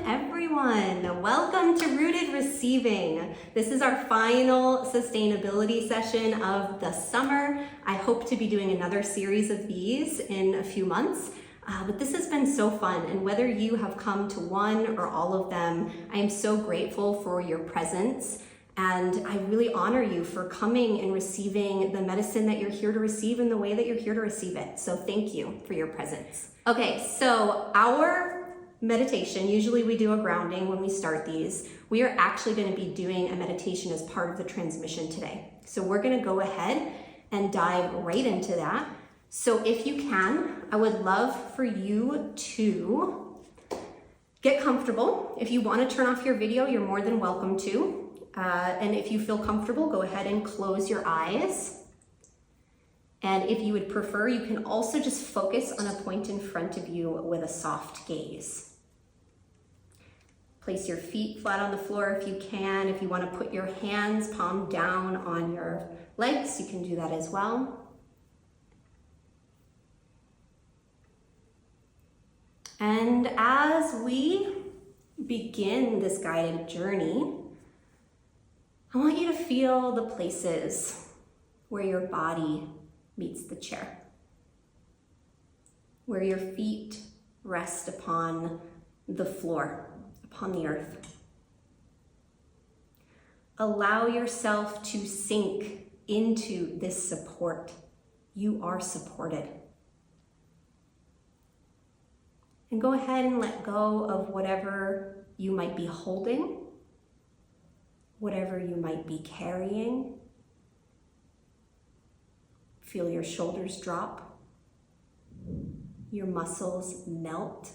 everyone. Welcome to Rooted Receiving. This is our final sustainability session of the summer. I hope to be doing another series of these in a few months, but this has been so fun. And whether you have come to one or all of them, I am so grateful for your presence. And I really honor you for coming and receiving the medicine that you're here to receive in the way that you're here to receive it. So thank you for your presence. Okay, so our meditation, usually we do a grounding when we start these. We are actually going to be doing a meditation as part of the transmission today. So we're going to go ahead and dive right into that. So if you can, I would love for you to get comfortable. If you want to turn off your video, you're more than welcome to. And if you feel comfortable, go ahead and close your eyes. And if you would prefer, you can also just focus on a point in front of you with a soft gaze. Place your feet flat on the floor if you can. If you want to put your hands palm down on your legs, you can do that as well. And as we begin this guided journey, I want you to feel the places where your body meets the chair, where your feet rest upon the floor, upon the earth. Allow yourself to sink into this support. You are supported. And go ahead and let go of whatever you might be holding, whatever you might be carrying. Feel your shoulders drop, your muscles melt.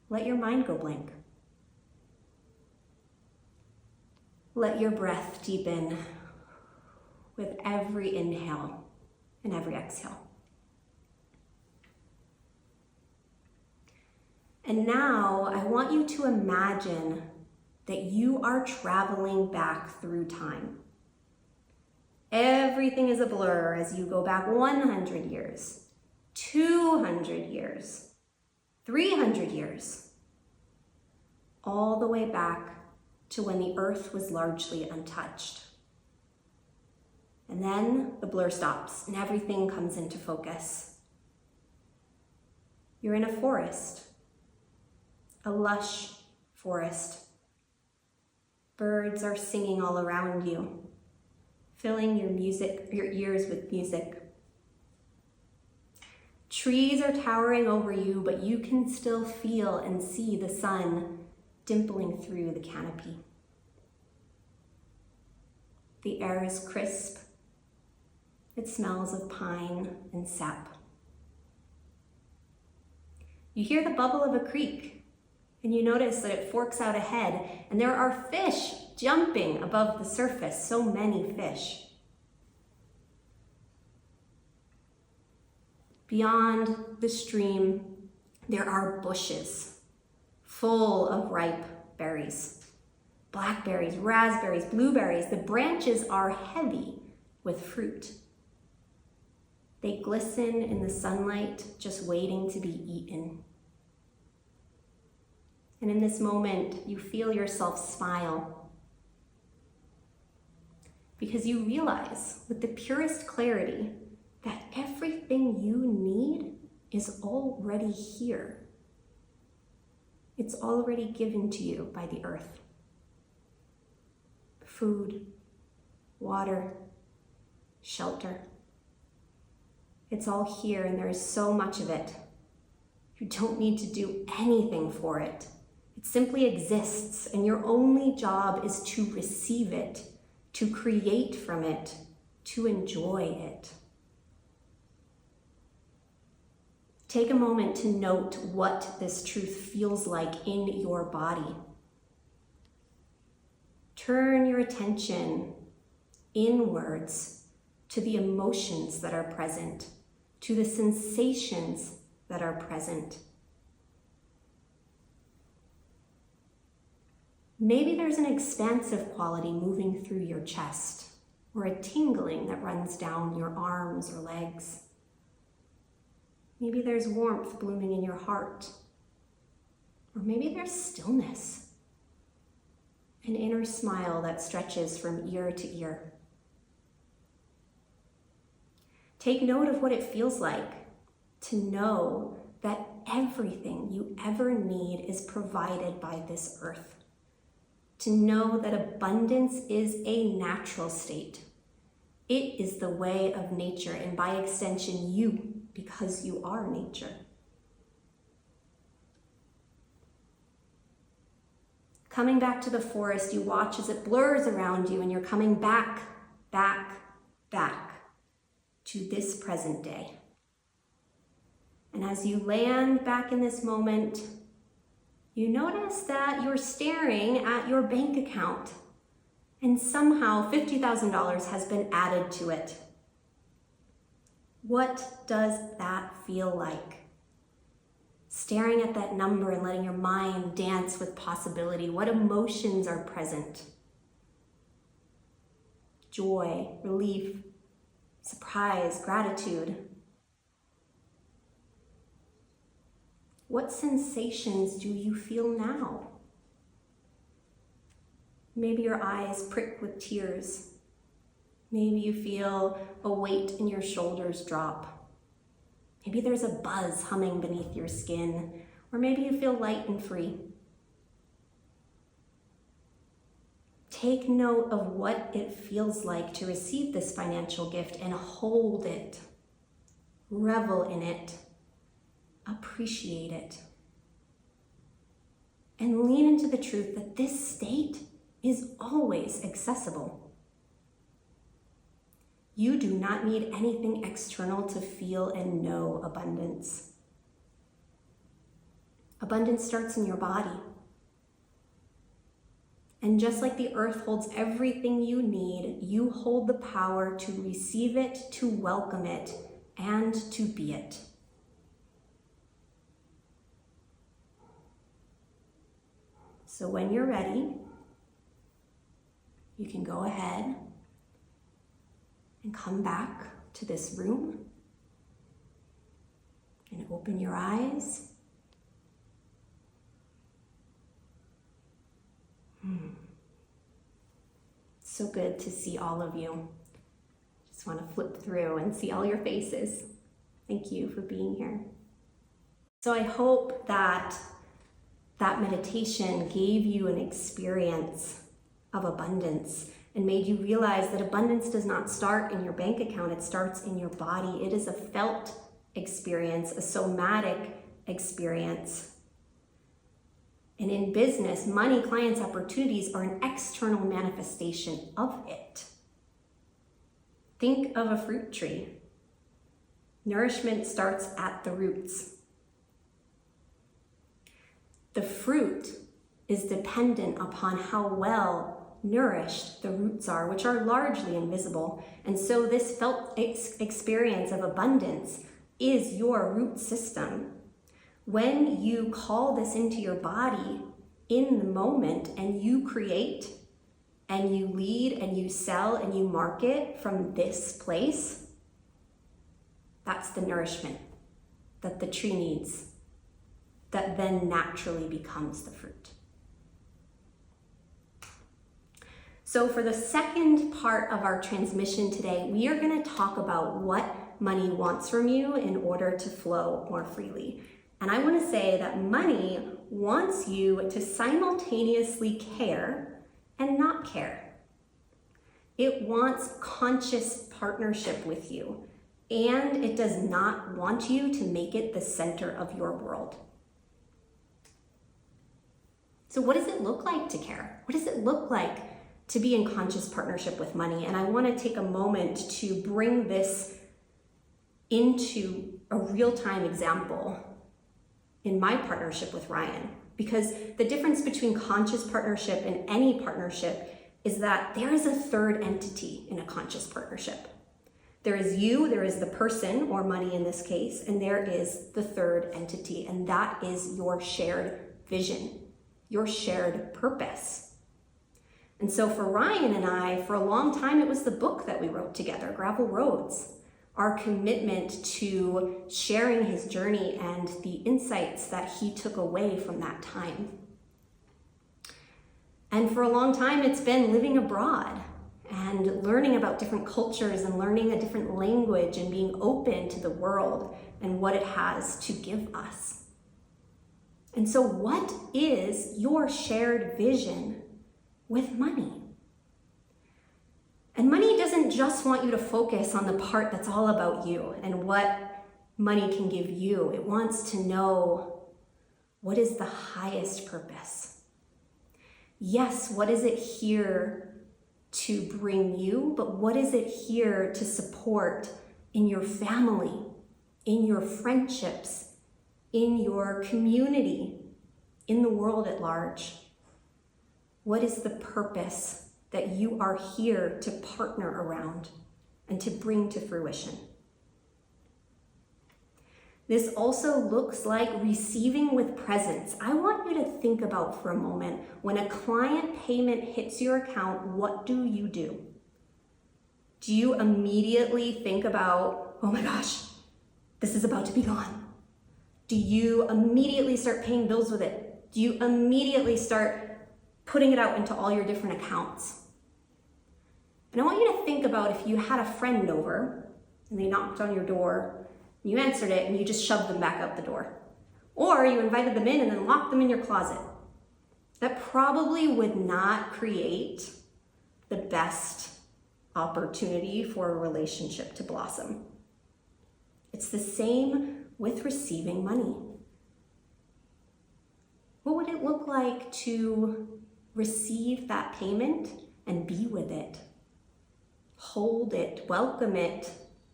Let your mind go blank. Let your breath deepen with every inhale and every exhale. And now I want you to imagine that you are traveling back through time. Everything is a blur as you go back 100 years, 200 years, 300 years, all the way back to when the earth was largely untouched. And then the blur stops and everything comes into focus. You're in a forest, a lush forest. Birds are singing all around you, filling your ears with music. Trees are towering over you, but you can still feel and see the sun dimpling through the canopy. The air is crisp. It smells of pine and sap. You hear the bubble of a creek, and you notice that it forks out ahead, and there are fish jumping above the surface, so many fish. Beyond the stream, there are bushes full of ripe berries. Blackberries, raspberries, blueberries. The branches are heavy with fruit. They glisten in the sunlight, just waiting to be eaten. And in this moment, you feel yourself smile because you realize with the purest clarity that everything you need is already here. It's already given to you by the earth. Food, water, shelter. It's all here and there is so much of it. You don't need to do anything for it. It simply exists, and your only job is to receive it, to create from it, to enjoy it. Take a moment to note what this truth feels like in your body. Turn your attention inwards to the emotions that are present, to the sensations that are present. Maybe there's an expansive quality moving through your chest, or a tingling that runs down your arms or legs. Maybe there's warmth blooming in your heart, maybe there's stillness, an inner smile that stretches from ear to ear. Take note of what it feels like to know that everything you ever need is provided by this earth. To know that abundance is a natural state. It is the way of nature, and by extension, you, because you are nature. Coming back to the forest, you watch as it blurs around you, and you're coming back to this present day. And as you land back in this moment, you notice that you're staring at your bank account, and somehow $50,000 has been added to it. What does that feel like? Staring at that number and letting your mind dance with possibility. What emotions are present? Joy, relief, surprise, gratitude. What sensations do you feel now? Maybe your eyes prick with tears. Maybe you feel a weight in your shoulders drop. Maybe there's a buzz humming beneath your skin, or maybe you feel light and free. Take note of what it feels like to receive this financial gift and hold it. Revel in it. Appreciate it. And lean into the truth that this state is always accessible. You do not need anything external to feel and know abundance. Abundance starts in your body. And just like the earth holds everything you need, you hold the power to receive it, to welcome it, and to be it. So when you're ready, you can go ahead and come back to this room and open your eyes. So good to see all of you. Just want to flip through and see all your faces. Thank you for being here. So I hope that meditation gave you an experience of abundance and made you realize that abundance does not start in your bank account, it starts in your body. It is a felt experience, a somatic experience. And in business, money, clients, opportunities are an external manifestation of it. Think of a fruit tree. Nourishment starts at the roots. The fruit is dependent upon how well nourished the roots are, which are largely invisible. And so this felt experience of abundance is your root system. When you call this into your body in the moment and you create and you lead and you sell and you market from this place, that's the nourishment that the tree needs, that then naturally becomes the fruit. So for the second part of our transmission today, we are going to talk about what money wants from you in order to flow more freely. And I want to say that money wants you to simultaneously care and not care. It wants conscious partnership with you, and it does not want you to make it the center of your world. So what does it look like to care? What does it look like to be in conscious partnership with money? And I want to take a moment to bring this into a real-time example in my partnership with Ryan, because the difference between conscious partnership and any partnership is that there is a third entity in a conscious partnership. There is you, there is the person, or money in this case, and there is the third entity, and that is your shared vision, your shared purpose. And so for Ryan and I, for a long time, it was the book that we wrote together, Gravel Roads. our commitment to sharing his journey and the insights that he took away from that time. And for a long time, it's been living abroad and learning about different cultures and learning a different language and being open to the world and what it has to give us. And so what is your shared vision with money? And money doesn't just want you to focus on the part that's all about you and what money can give you. It wants to know, what is the highest purpose? Yes, what is it here to bring you, but what is it here to support in your family, in your friendships, in your community, in the world at large? What is the purpose that you are here to partner around and to bring to fruition? This also looks like receiving with presence. I want you to think about for a moment, when a client payment hits your account, what do you do? Do you immediately think about, oh my gosh, this is about to be gone? Do you immediately start paying bills with it? Do you immediately start putting it out into all your different accounts? And I want you to think about if you had a friend over and they knocked on your door, you answered it and you just shoved them back out the door. Or you invited them in and then locked them in your closet. That probably would not create the best opportunity for a relationship to blossom. It's the same with receiving money. What would it look like to receive that payment and be with it? Hold it, welcome it,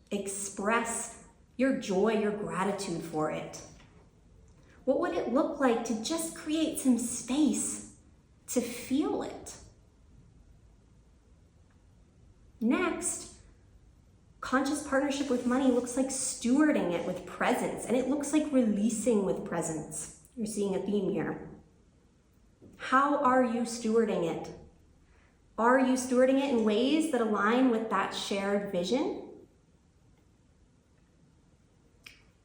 express your joy, your gratitude for it. What would it look like to just create some space to feel it? Next, conscious partnership with money looks like stewarding it with presence, and it looks like releasing with presence. You're seeing a theme here. How are you stewarding it? Are you stewarding it in ways that align with that shared vision?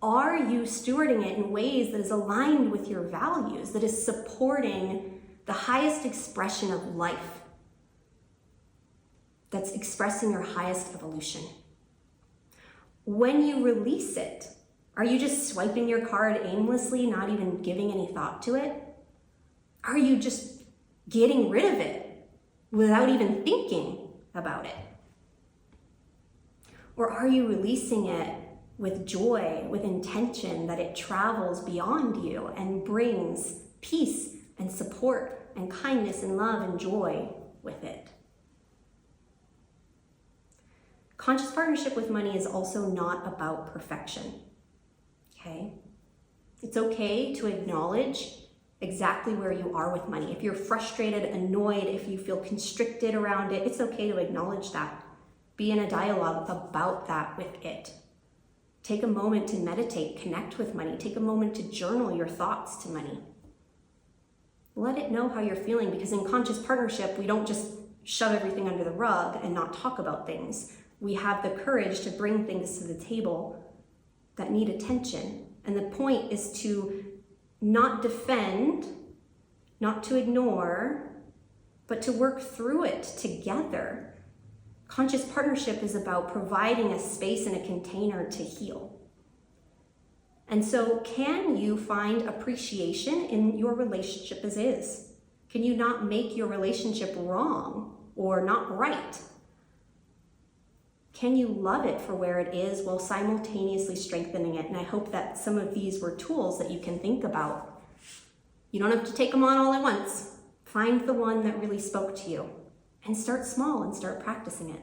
Are you stewarding it in ways that is aligned with your values, that is supporting the highest expression of life, that's expressing your highest evolution? When you release it, are you just swiping your card aimlessly, not even giving any thought to it? Are you just getting rid of it without even thinking about it? Or are you releasing it with joy, with intention that it travels beyond you and brings peace and support and kindness and love and joy with it? Conscious partnership with money is also not about perfection, okay? It's okay to acknowledge exactly where you are with money. If you're frustrated, annoyed, if you feel constricted around it, it's okay to acknowledge that. Be in a dialogue about that with it. Take a moment to meditate, connect with money. Take a moment to journal your thoughts to money. Let it know how you're feeling, because in conscious partnership, we don't just shove everything under the rug and not talk about things. We have the courage to bring things to the table that need attention. And the point is to not defend, not to ignore, but to work through it together. Conscious partnership is about providing a space and a container to heal. And so, can you find appreciation in your relationship as is? Can you not make your relationship wrong or not right? Can you love it for where it is while simultaneously strengthening it? And I hope that some of these were tools that you can think about. You don't have to take them on all at once. Find the one that really spoke to you and start small and start practicing it.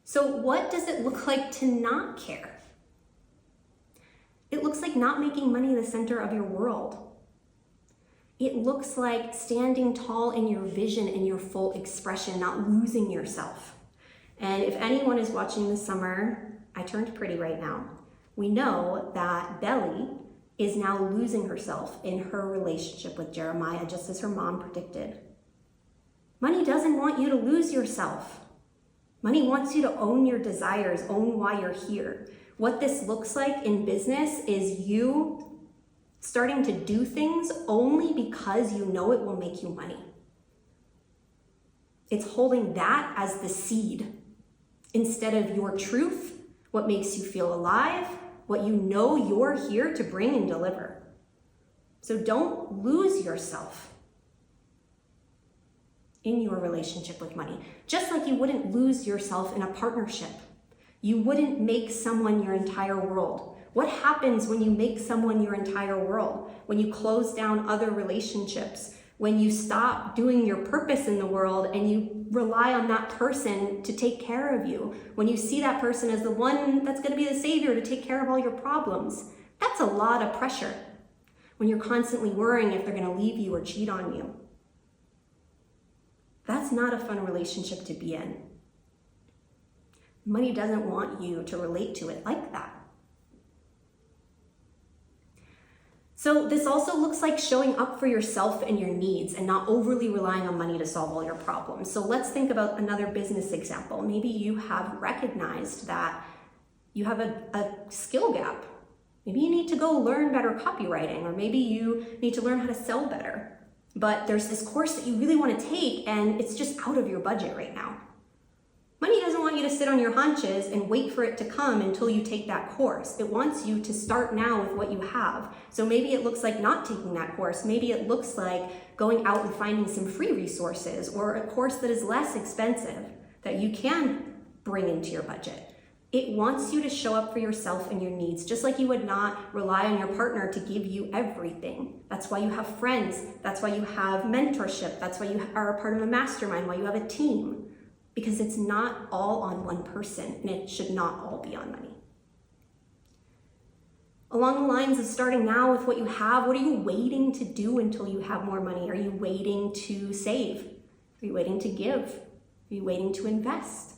So what does it look like to not care? It looks like not making money the center of your world. It looks like standing tall in your vision and your full expression, not losing yourself. And if anyone is watching this summer, I turned pretty right now, we know that Belly is now losing herself in her relationship with Jeremiah, just as her mom predicted. Money doesn't want you to lose yourself. Money wants you to own your desires, own why you're here. What this looks like in business is you starting to do things only because you know it will make you money. It's holding that as the seed instead of your truth, what makes you feel alive, what you know you're here to bring and deliver. So don't lose yourself in your relationship with money. Just like you wouldn't lose yourself in a partnership. You wouldn't make someone your entire world. What happens when you make someone your entire world? When you close down other relationships? When you stop doing your purpose in the world and you rely on that person to take care of you? When you see that person as the one that's going to be the savior to take care of all your problems? That's a lot of pressure when you're constantly worrying if they're going to leave you or cheat on you. That's not a fun relationship to be in. Money doesn't want you to relate to it like that. So this also looks like showing up for yourself and your needs and not overly relying on money to solve all your problems. So let's think about another business example. Maybe you have recognized that you have a skill gap. Maybe you need to go learn better copywriting, or maybe you need to learn how to sell better. But there's this course that you really want to take and it's just out of your budget right now. Money doesn't want you to sit on your haunches and wait for it to come until you take that course. It wants you to start now with what you have. So maybe it looks like not taking that course. Maybe it looks like going out and finding some free resources or a course that is less expensive that you can bring into your budget. It wants you to show up for yourself and your needs, just like you would not rely on your partner to give you everything. That's why you have friends. That's why you have mentorship. That's why you are a part of a mastermind, why you have a team. Because it's not all on one person, and it should not all be on money. Along the lines of starting now with what you have, what are you waiting to do until you have more money? Are you waiting to save? Are you waiting to give? Are you waiting to invest?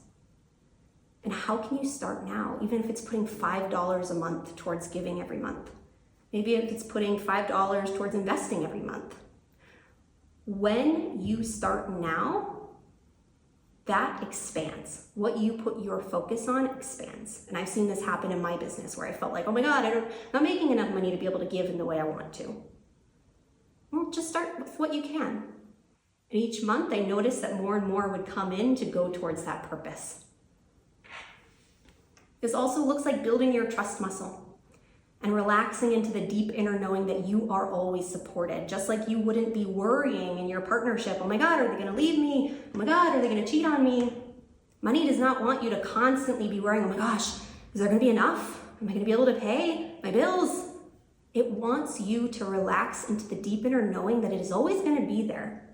And how can you start now, even if it's putting $5 a month towards giving every month? Maybe if it's putting $5 towards investing every month. When you start now, that expands. What you put your focus on expands. And I've seen this happen in my business where I felt like, oh my God, I'm not making enough money to be able to give in the way I want to. Well, just start with what you can. And each month I noticed that more and more would come in to go towards that purpose. This also looks like building your trust muscle and relaxing into the deep inner knowing that you are always supported. Just like you wouldn't be worrying in your partnership, oh my God, are they gonna leave me? Oh my God, are they gonna cheat on me? Money does not want you to constantly be worrying, oh my gosh, is there gonna be enough? Am I gonna be able to pay my bills? It wants you to relax into the deep inner knowing that it is always gonna be there.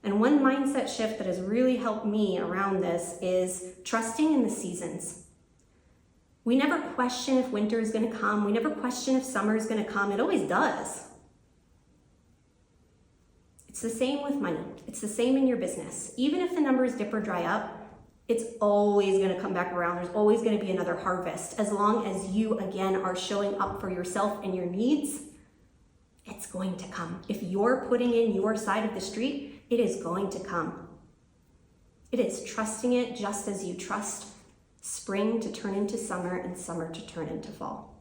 And one mindset shift that has really helped me around this is trusting in the seasons. We never question if winter is going to come. We never question if summer is going to come. It always does. It's the same with money. It's the same in your business. Even if the numbers dip or dry up, it's always going to come back around. There's always going to be another harvest. As long as you, again, are showing up for yourself and your needs, it's going to come. If you're putting in your side of the street, it is going to come. It is trusting it just as you trust spring to turn into summer and summer to turn into fall.